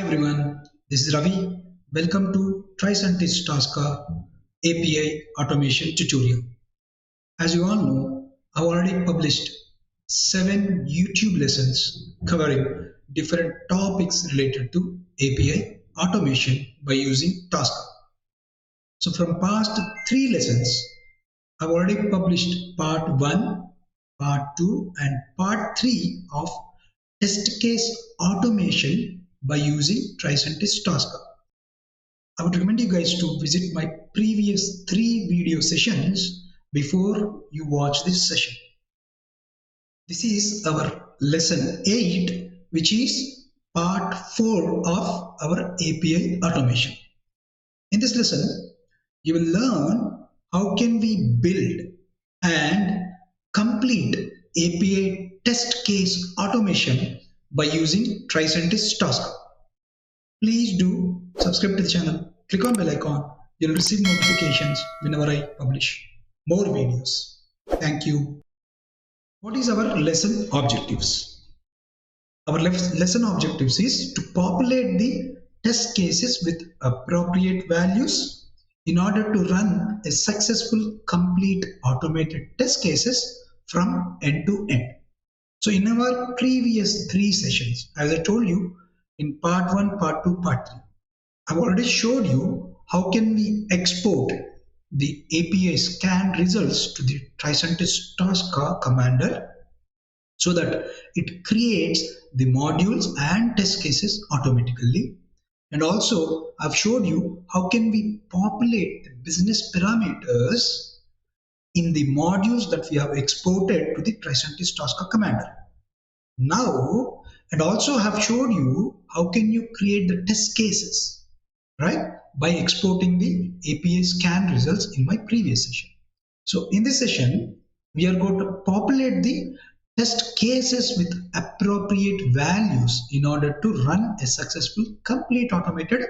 everyone, this is Ravi. Welcome to Tricentis Tosca API automation tutorial. As you all know, I've already published 7 YouTube lessons covering different topics related to API automation by using Tosca. So from past 3 lessons, I've already published part 1, part 2 and part 3 of test case automation by using Tricentis Tosca. I would recommend you guys to visit my previous 3 video sessions before you watch this session. This is our lesson 8, which is part 4 of our API automation. In this lesson, you will learn how can we build and complete API test case automation by using Tricentis Tosca. Please do subscribe to the channel, click on bell icon, you'll receive notifications whenever I publish more videos. Thank you. What is our lesson objectives? Our lesson objectives is to populate the test cases with appropriate values in order to run a successful complete automated test cases from end to end. So in our previous 3 sessions, as I told you in part 1, part 2, part 3, I've already showed you how can we export the API scan results to the Tricentis Tosca commander so that it creates the modules and test cases automatically. And also I've showed you how can we populate the business parameters in the modules that we have exported to the Tricentis Tosca commander. Now, and also have showed you how can you create the test cases, right, by exporting the API scan results in my previous session. So in this session, we are going to populate the test cases with appropriate values in order to run a successful complete automated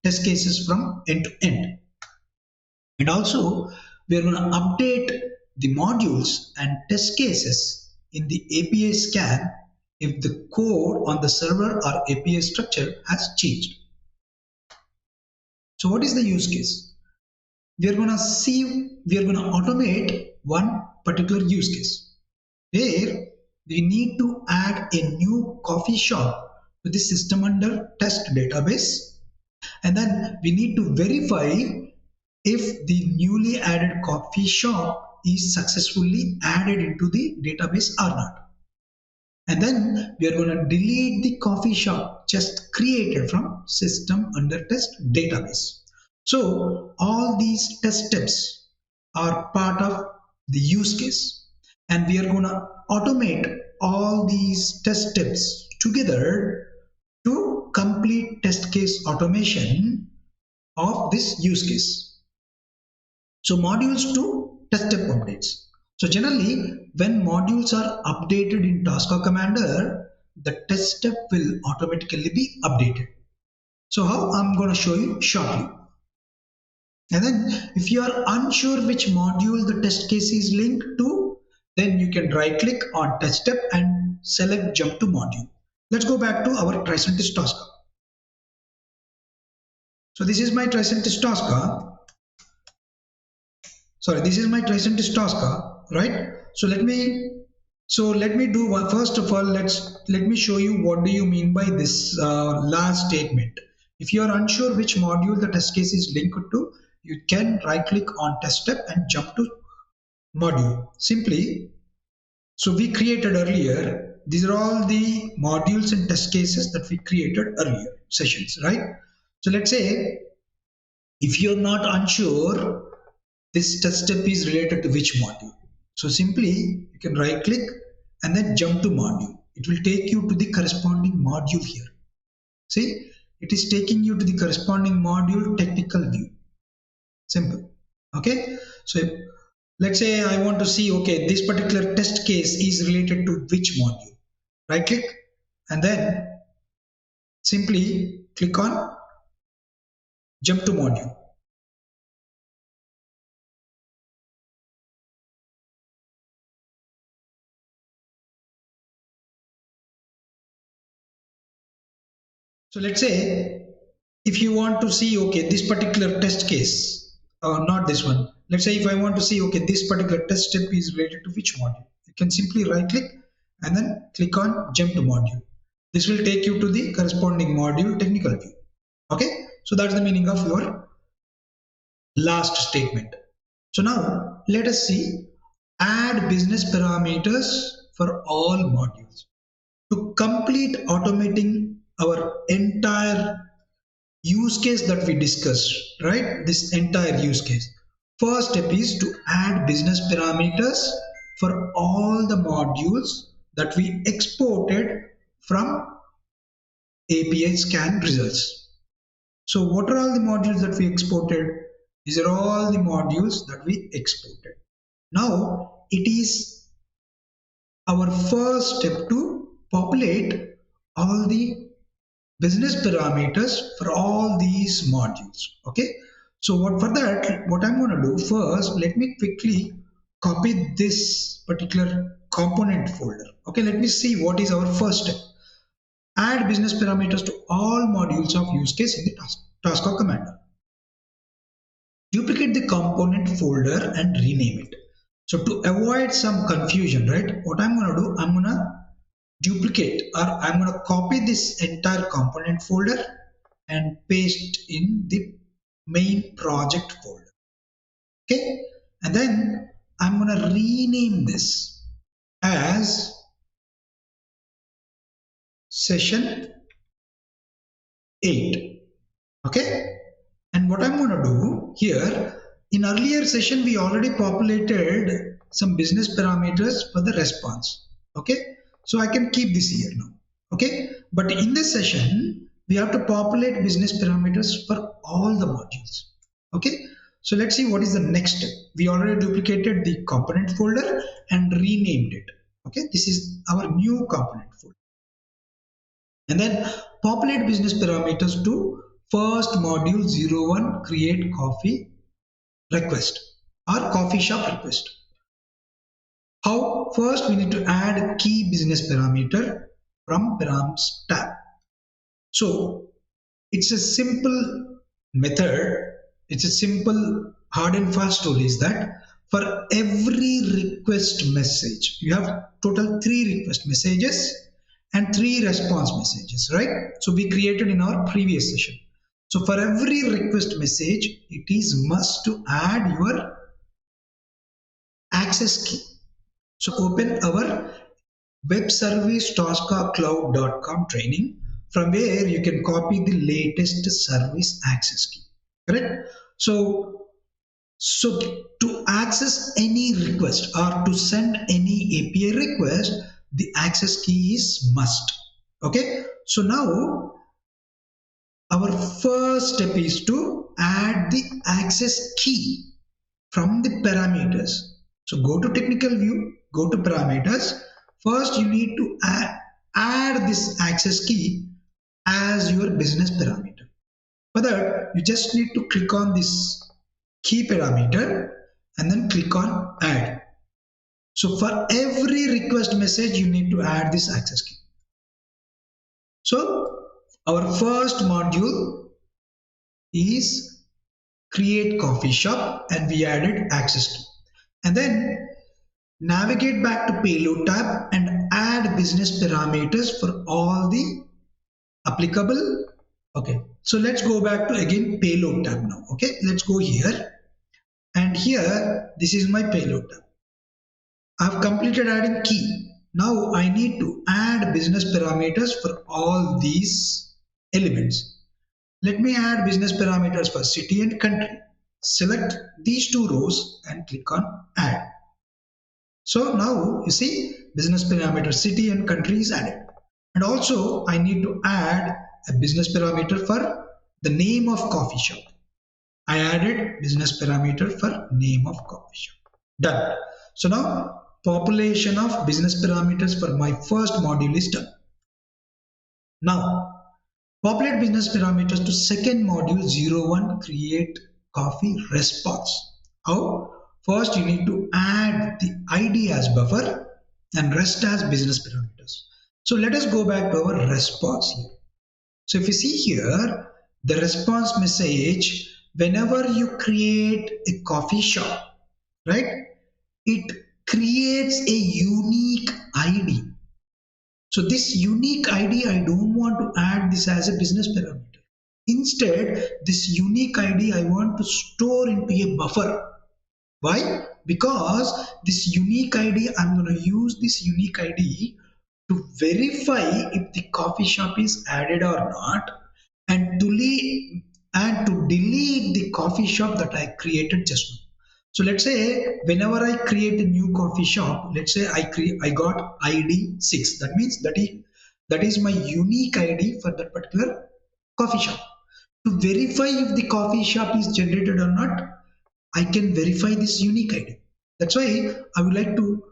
test cases from end to end. And also, we are going to update the modules and test cases in the API scan if the code on the server or API structure has changed. So what is the use case? We are going to automate one particular use case where we need to add a new coffee shop to the system under test database, and then we need to verify if the newly added coffee shop is successfully added into the database or not. And then we are going to delete the coffee shop just created from system under test database. So all these test steps are part of the use case, and we are going to automate all these test steps together to complete test case automation of this use case. So modules to test step updates. So generally, when modules are updated in Tosca commander, the test step will automatically be updated. So how I'm going to show you shortly. And then if you are unsure which module the test case is linked to, then you can right click on test step and select jump to module. Let's go back to our Tricentis Tosca. So this is my Tricentis Tosca. This is my Tricentis Tosca, right? So let me do one. First of all, let me show you what do you mean by this last statement. If you are unsure which module the test case is linked to, you can right click on test step and jump to module. Simply, so we created earlier, these are all the modules and test cases that we created earlier sessions, right? So let's say if you're not unsure this test step is related to which module. So simply you can right click and then jump to module. It will take you to the corresponding module here. See, it is taking you to the corresponding module technical view. Simple. Okay. So let's say I want to see, okay, this particular test case is related to which module. Right click and then simply click on jump to module. So let's say if you want to see, okay, this particular test case, not this one. Let's say if I want to see, okay, this particular test step is related to which module. You can simply right click and then click on jump to module. This will take you to the corresponding module technical view. Okay, so that's the meaning of your last statement. So now let us see add business parameters for all modules. To complete automating our entire use case that we discussed, right? This entire use case. First step is to add business parameters for all the modules that we exported from API scan results. So what are all the modules that we exported? These are all the modules that we exported. Now it is our first step to populate all the business parameters for all these modules. Okay, so for that, what I'm going to do first, let me quickly copy this particular component folder. Okay, let me see what is our first step. Add business parameters to all modules of use case in the Tosca command. Duplicate the component folder and rename it. So to avoid some confusion, right, what I'm going to do, I'm going to duplicate, or I'm going to copy this entire component folder and paste in the main project folder. Okay, and then I'm going to rename this as session 8. Okay, and what I'm going to do here, in earlier session we already populated some business parameters for the response. Okay, so I can keep this here now. Okay, but in this session we have to populate business parameters for all the modules. Okay, so let's see what is the next step. We already duplicated the component folder and renamed it. Okay, this is our new component folder. And then populate business parameters to first module 01 create coffee request or coffee shop request. How? First we need to add key business parameter from params tab. So it's a simple method, it's a simple hard and fast rule is that for every request message, you have total 3 request messages and 3 response messages, right? So we created in our previous session. So for every request message, it is must to add your access key. So open our web service toscacloud.com training, from where you can copy the latest service access key. Correct? So to access any request or to send any API request, the access key is must. Okay, so now our first step is to add the access key from the parameters. So go to technical view, go to parameters. First you need to add this access key as your business parameter. For that, you just need to click on this key parameter and then click on add. So for every request message, you need to add this access key. So our first module is create coffee shop and we added access key. And then navigate back to payload tab and add business parameters for all the applicable. Okay, so let's go back to again payload tab now. Okay, let's go here, and here this is my payload tab. I've completed adding key. Now I need to add business parameters for all these elements. Let me add business parameters for city and country. Select these 2 rows and click on add. So now you see business parameter city and country is added. And also I need to add a business parameter for the name of coffee shop. I added business parameter for name of coffee shop. Done. So now population of business parameters for my first module is done. Now populate business parameters to second module 01 create coffee response. How? First you need to add the ID as buffer and rest as business parameters. So let us go back to our response here. So if you see here, the response message, whenever you create a coffee shop, right, it creates a unique ID. So this unique ID, I don't want to add this as a business parameter. Instead, this unique ID I want to store into a buffer. Why? Because this unique ID, I'm going to use this unique ID to verify if the coffee shop is added or not, and to delete the coffee shop that I created just now. So let's say whenever I create a new coffee shop, let's say I got ID 6. That means that is my unique ID for that particular coffee shop. To verify if the coffee shop is generated or not, I can verify this unique ID. That's why I would like to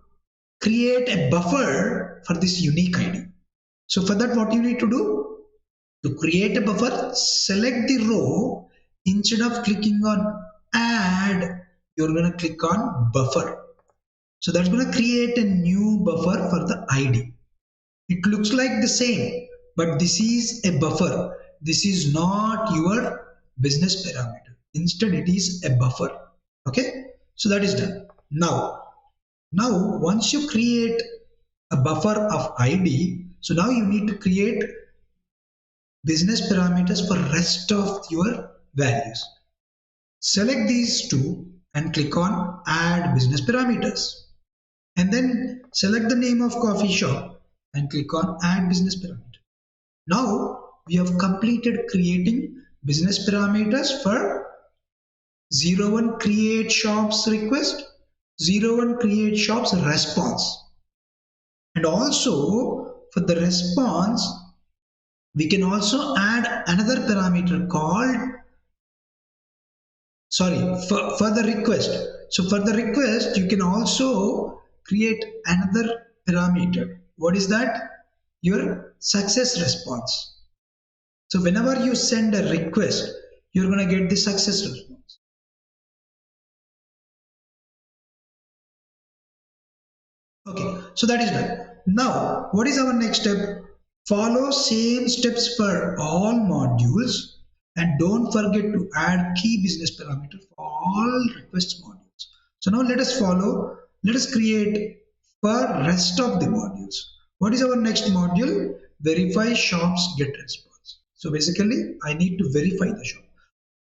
create a buffer for this unique ID. So for that, what you need to do? To create a buffer, select the row. Instead of clicking on add, you're going to click on buffer. So that's going to create a new buffer for the ID. It looks like the same, but this is a buffer. This is not your business parameter. Instead, it is a buffer. Okay, so that is done. Now once you create a buffer of ID, so now you need to create business parameters for rest of your values. Select these two and click on add business parameters, and then select the name of coffee shop and click on add business parameter. Now we have completed creating business parameters for 01 create shops request, 01 create shops response, and also for the response we can also add another parameter called for the request. So for the request you can also create another parameter. What is that? Your success response. So whenever you send a request, you're going to get the success response. Okay, so that is done. Now what is our next step? Follow same steps for all modules, and don't forget to add key business parameter for all request modules. So now let us create for rest of the modules. What is our next module? Verify shops get response. So basically I need to verify the shop.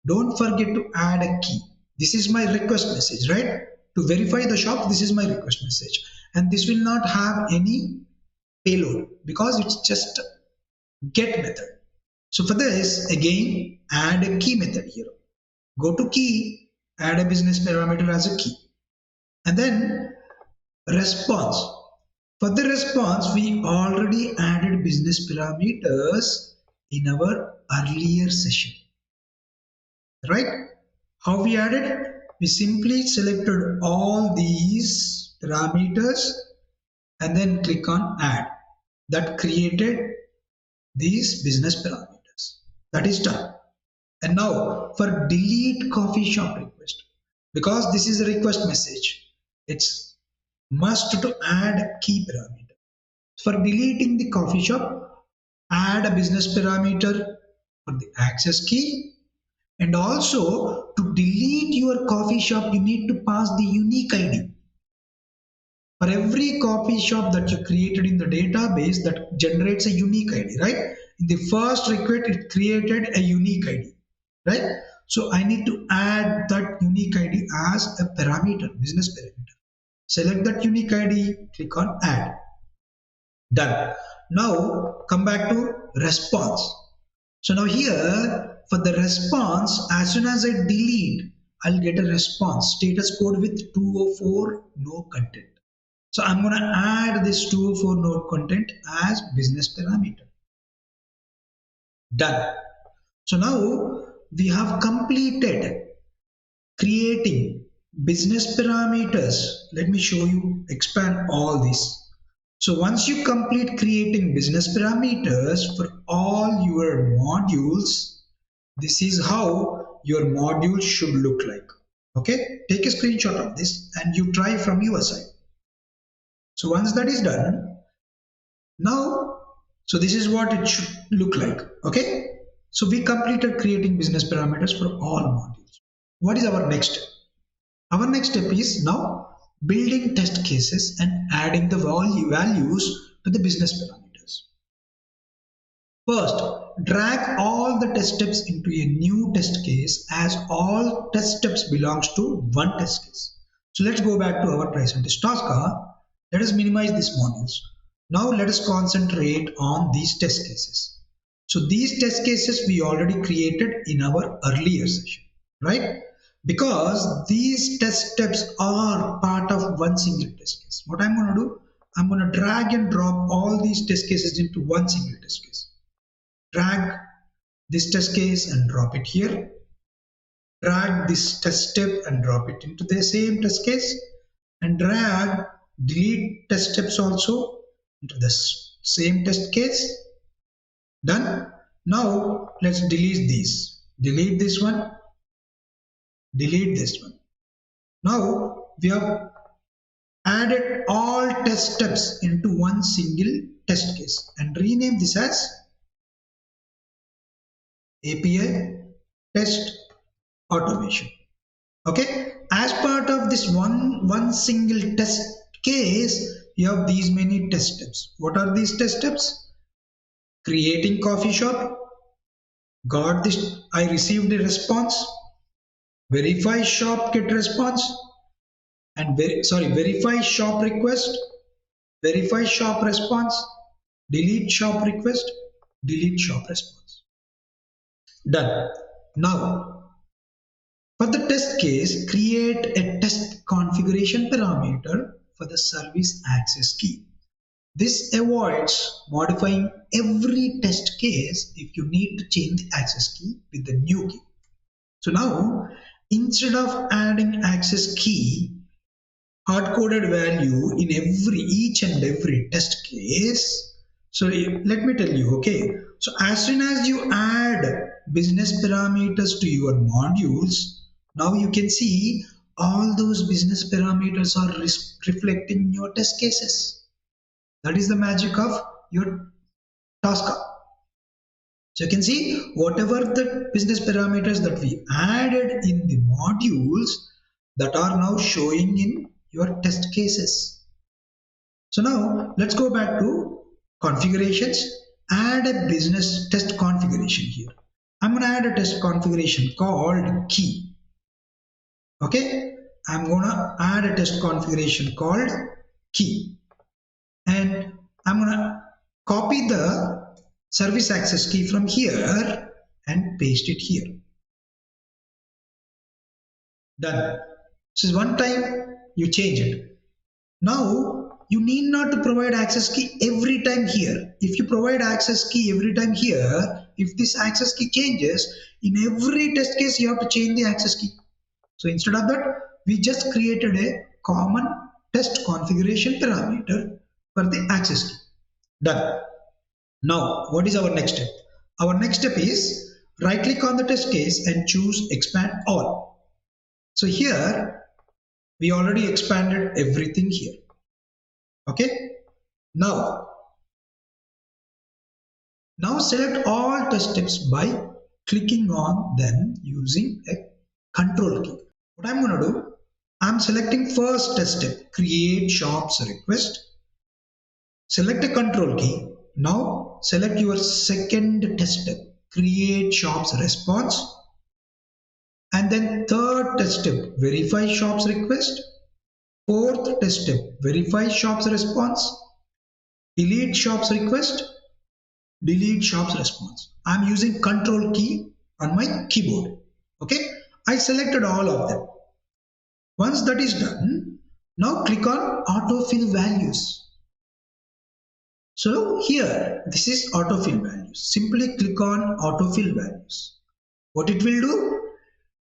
Don't forget to add a key. This is my request message, right? To verify the shop, this is my request message, and this will not have any payload because it's just get method. So for this, again, add a key method here. Go to key, add a business parameter as a key, and then response. For the response, we already added business parameters in our earlier session, right? How we added? We simply selected all these parameters and then click on add. That created these business parameters. That is done. And now for delete coffee shop request, because this is a request message, it's must to add key parameter. For deleting the coffee shop, add a business parameter for the access key, and also to delete your coffee shop you need to pass the unique ID. For every coffee shop that you created in the database, that generates a unique ID, right? In the first request, it created a unique ID, right? So I need to add that unique ID as a parameter, business parameter. Select that unique ID, click on add. Done. Now come back to response. So now here for the response, as soon as I delete, I'll get a response status code with 204 no content. So I'm going to add this 204 node content as business parameter. Done. So now we have completed creating business parameters. Let me show you, expand all this. So once you complete creating business parameters for all your modules, this is how your module should look like. Okay, take a screenshot of this and you try from your side. So once that is done, now So this is what it should look like. Okay. So we completed creating business parameters for all modules. What is our next step? Our next step is now building test cases and adding the values to the business parameters. First, drag all the test steps into a new test case as all test steps belongs to one test case. So let's go back to our Tricentis Tosca. Let us minimize these modules. Now let us concentrate on these test cases. So these test cases we already created in our earlier session, right? Because these test steps are part of one single test case. What I'm going to do, I'm going to drag and drop all these test cases into one single test case. Drag this test case and drop it here. Drag this test step and drop it into the same test case. And drag, delete test steps also into the same test case. Done. Now let's delete these. Delete this one. Delete this one. Now we have added all test steps into one single test case and rename this as API test automation. Okay, as part of this one single test case, you have these many test steps. What are these test steps? Creating coffee shop, got this, I received a response, verify shop get response, and verify shop request, verify shop response, delete shop request, delete shop response. Done. Now, for the test case, create a test configuration parameter for the service access key. This avoids modifying every test case if you need to change the access key with the new key. So now, instead of adding access key hard-coded value in each and every test case, so let me tell you, okay, so as soon as you add business parameters to your modules, now you can see all those business parameters are reflecting your test cases. That is the magic of your Tosca. So you can see whatever the business parameters that we added in the modules that are now showing in your test cases. So now let's go back to configurations. Add a business test configuration here. I'm going to add a test configuration called key. Okay, I'm going to add a test configuration called key. And I'm going to copy the service access key from here and paste it here. Done. This is one time you change it. Now you need not to provide access key every time here. If you provide access key every time here, if this access key changes, in every test case you have to change the access key. So instead of that, we just created a common test configuration parameter for the access key. Done. Now what is our next step? Our next step is right click on the test case and choose expand all. So here we already expanded everything here. Okay, now select all test steps by clicking on them using a control key. What I'm going to do, I'm selecting first test step, create shops request. Select a control key. Now select your second test step, create shops response. And then third test step, verify shops request. Fourth test step, verify shops response. Delete shops request. Delete shops response. I'm using control key on my keyboard. Okay, I selected all of them. Once that is done, now click on autofill values. So here, this is autofill values. Simply click on autofill values. What it will do?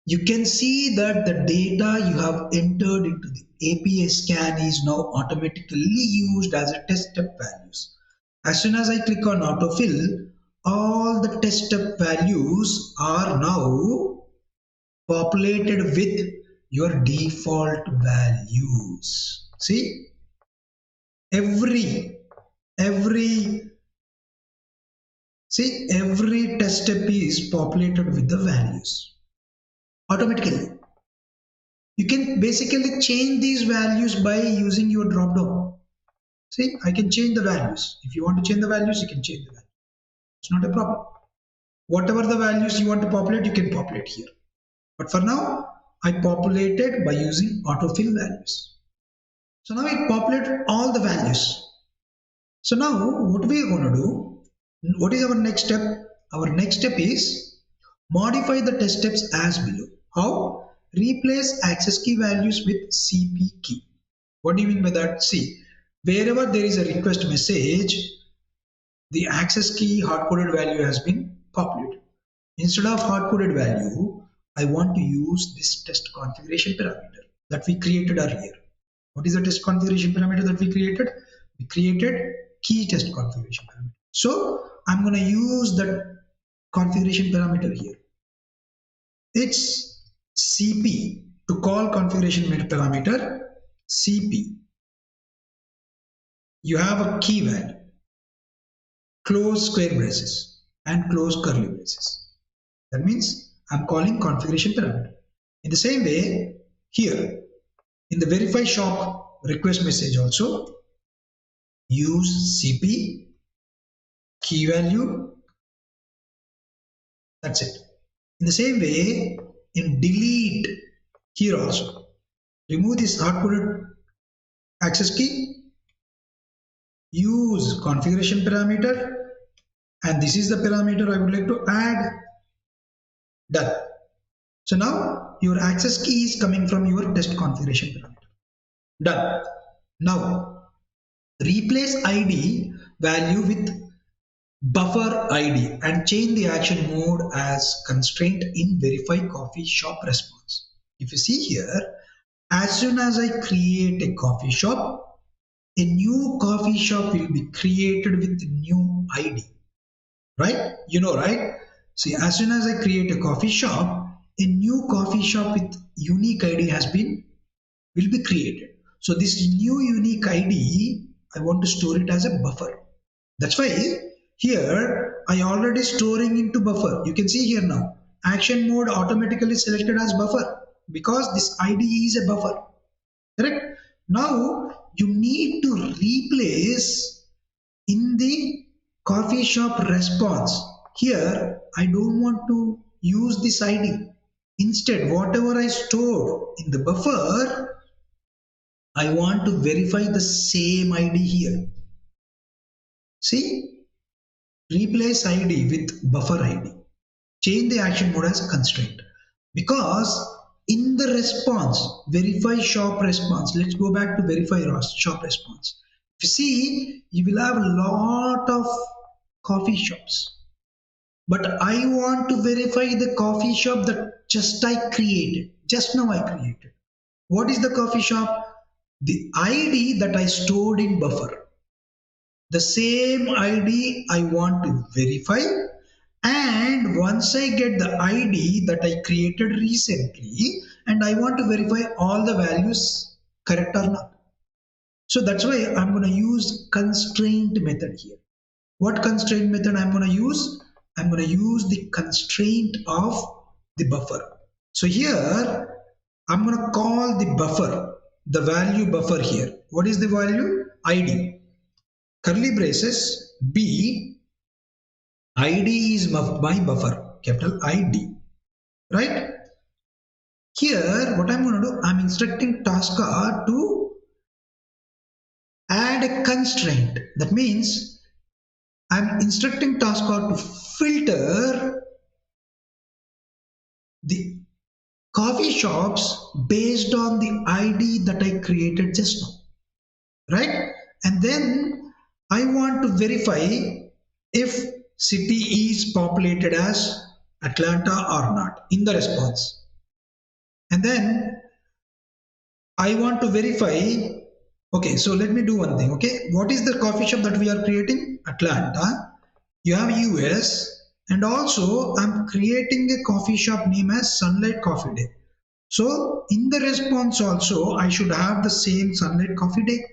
You can see that the data you have entered into the API scan is now automatically used as a test step values. As soon as I click on autofill, all the test step values are now populated with your default values. See, every See, every test step is populated with the values automatically. You can basically change these values by using your drop down. See, I can change the values. If you want to change the values, you can change the values. It's not a problem. Whatever the values you want to populate, you can populate here. But for now, I populated by using autofill values. So now it populated all the values. So now what we are going to do, what is our next step? Our next step is modify the test steps as below. How? Replace access key values with CP key. What do you mean by that? See, wherever there is a request message, the access key hard-coded value has been populated. Instead of hard-coded value, I want to use this test configuration parameter that we created earlier. What is the test configuration parameter that we created? We created key test configuration parameter. So I'm going to use that configuration parameter here. It's CP. To call configuration parameter CP, you have a key value, close square braces and close curly braces. That means I'm calling configuration parameter. In the same way, here in the verify shop request message also use CP key value. That's it. In the same way, in delete here also remove this hard-coded access key, use configuration parameter, and this is the parameter I would like to add. Done. So now your access key is coming from your test configuration parameter. Done. Now replace ID value with buffer ID and change the action mode as constraint in verify coffee shop response. If you see here, as soon as I create a coffee shop, a new coffee shop will be created with new ID. Right? You know, right? See, as soon as I create a coffee shop, a new coffee shop with unique ID will be created. So this new unique ID, I want to store it as a buffer. That's why here I already storing into buffer. You can see here now, action mode automatically selected as buffer because this ID is a buffer. Correct? Now you need to replace in the coffee shop response. Here I don't want to use this ID. Instead, whatever I stored in the buffer, I want to verify the same ID here. See, replace ID with buffer ID. Change the action mode as constraint. Because in the response, verify shop response, let's go back to verify shop response. If you see, you will have a lot of coffee shops. But I want to verify the coffee shop that just I created. Just now I created. What is the coffee shop? The ID that I stored in buffer. The same ID I want to verify, and once I get the ID that I created recently and I want to verify all the values correct or not. So that's why I'm going to use constraint method here. What constraint method I'm going to use? I'm going to use the constraint of the buffer. So here I'm going to call the buffer, the value buffer here. What is the value? ID. Curly braces B, ID is my buffer, capital ID, right? Here, what I'm going to do, I'm instructing Tosca to add a constraint. That means I'm instructing Tosca to filter the coffee shops based on the ID that I created just now, right? And then I want to verify if city is populated as Atlanta or not in the response. And then I want to verify, okay, so let me do one thing, okay? What is the coffee shop that we are creating? Atlanta. You have US, and also I'm creating a coffee shop name as Sunlight Coffee Day. So in the response also, I should have the same Sunlight Coffee Day.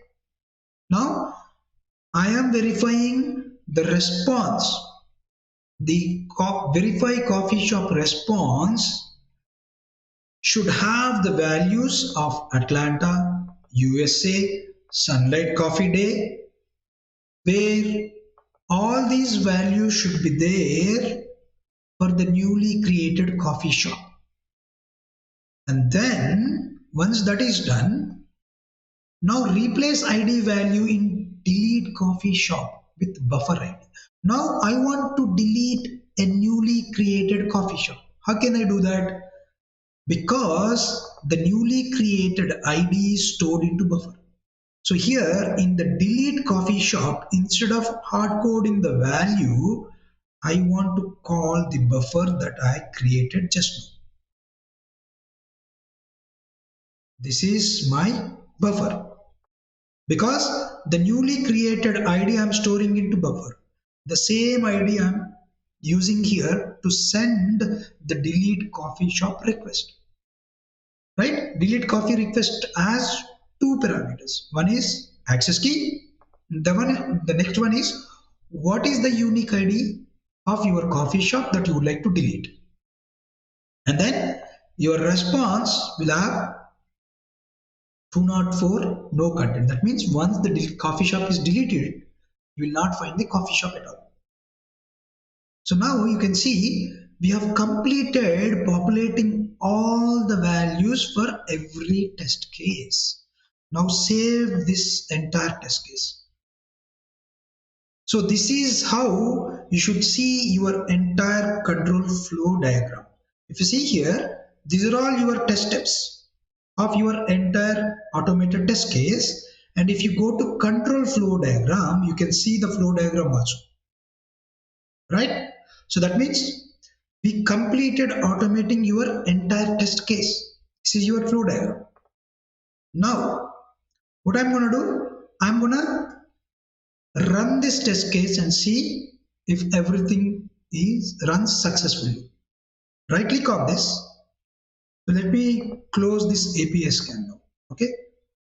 Now, I am verifying the response the verify coffee shop response should have the values of Atlanta, USA, Sunlight Coffee Day, where all these values should be there for the newly created coffee shop. And then once that is done, now replace ID value in delete coffee shop with buffer ID. Now I want to delete a newly created coffee shop. How can I do that? Because the newly created ID is stored into buffer. So here in the delete coffee shop, instead of hard coding the value, I want to call the buffer that I created just now. This is my buffer because the newly created ID I'm storing into buffer. The same ID I'm using here to send the delete coffee shop request. Right? Delete coffee request has two parameters. One is access key. The next one is what is the unique ID of your coffee shop that you would like to delete. And then your response will have 204 no content. That means once the coffee shop is deleted, you will not find the coffee shop at all. So now you can see we have completed populating all the values for every test case. Now save this entire test case. So this is how you should see your entire control flow diagram. If you see here, these are all your test steps of your entire automated test case. And if you go to control flow diagram, you can see the flow diagram also. Right? So that means we completed automating your entire test case. This is your flow diagram. Now, what I'm going to do, I'm going to run this test case and see if everything is runs successfully. Right click on this. So let me close this API scan now. Okay.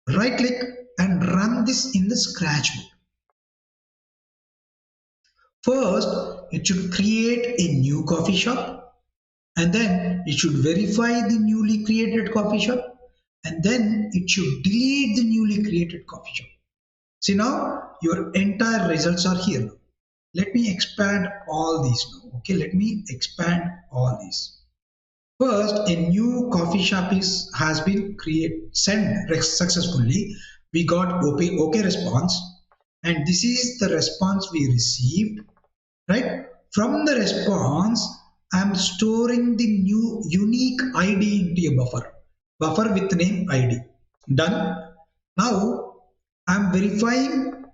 Right click and run this in the scratch mode. First, it should create a new coffee shop, and then it should verify the newly created coffee shop, and then it should delete the newly created coffee shop. See now your entire results are here now. Let me expand all these now. Okay, let me expand all these. First, a new coffee shop has been sent successfully. We got OK response, and this is the response we received. Right? From the response, I'm storing the new unique ID into a buffer with name ID. Done. Now I'm verifying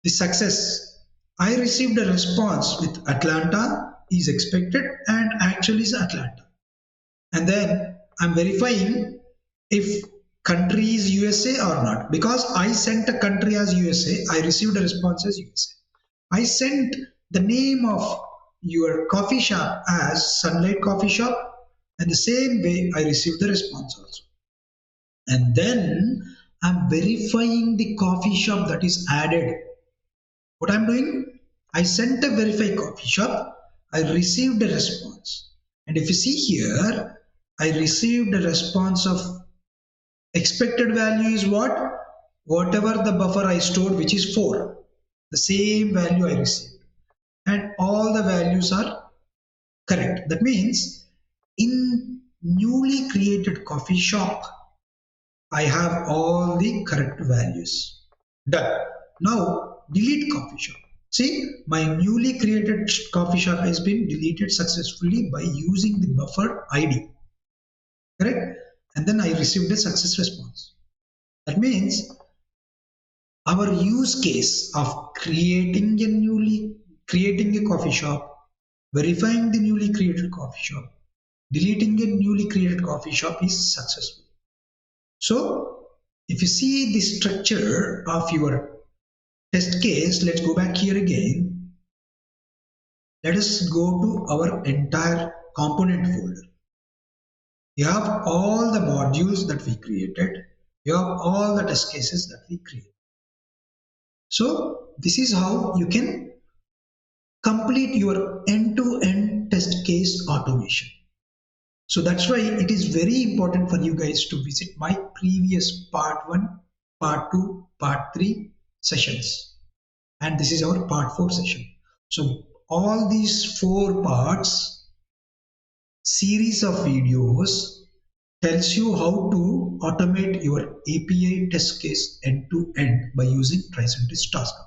the success. I received a response with Atlanta is expected and actually is Atlanta. And then I'm verifying if country is USA or not, because I sent a country as USA, I received a response as USA. I sent the name of your coffee shop as Sunlight Coffee Shop, and the same way I received the response also. And then I'm verifying the coffee shop that is added. What I'm doing, I sent a verify coffee shop, I received a response. And if you see here, I received a response of expected value is what? Whatever the buffer I stored, which is 4. The same value I received. And all the values are correct. That means in newly created coffee shop, I have all the correct values. Done. Now delete coffee shop. See, my newly created coffee shop has been deleted successfully by using the buffer ID. Correct? And then I received a success response. That means our use case of creating a coffee shop, verifying the newly created coffee shop, deleting a newly created coffee shop is successful. So if you see the structure of your test case, let's go back here again. Let us go to our entire component folder. You have all the modules that we created. You have all the test cases that we created. So this is how you can complete your end-to-end test case automation. So that's why it is very important for you guys to visit my previous part 1, part 2, part 3 sessions. And this is our part 4 session. So all these 4 parts series of videos tells you how to automate your API test case end to end by using Tricentis Tosca.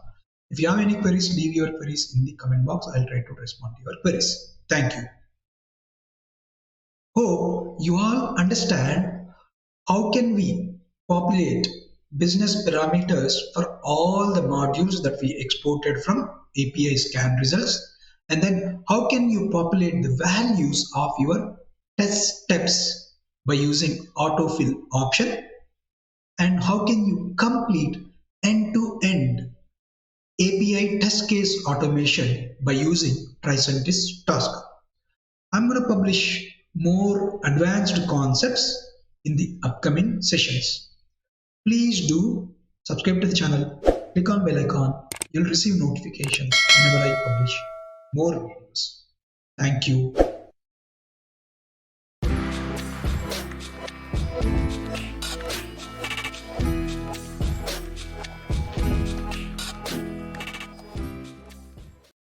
If you have any queries, leave your queries in the comment box. I'll try to respond to your queries. Thank you. Hope you all understand how can we populate business parameters for all the modules that we exported from API scan results, and then how can you populate the values of your test steps by using autofill option, and how can you complete end-to-end API test case automation by using Tricentis Tosca. I'm going to publish more advanced concepts in the upcoming sessions. Please do subscribe to the channel, click on bell icon. You'll receive notifications whenever I publish more videos. Thank you.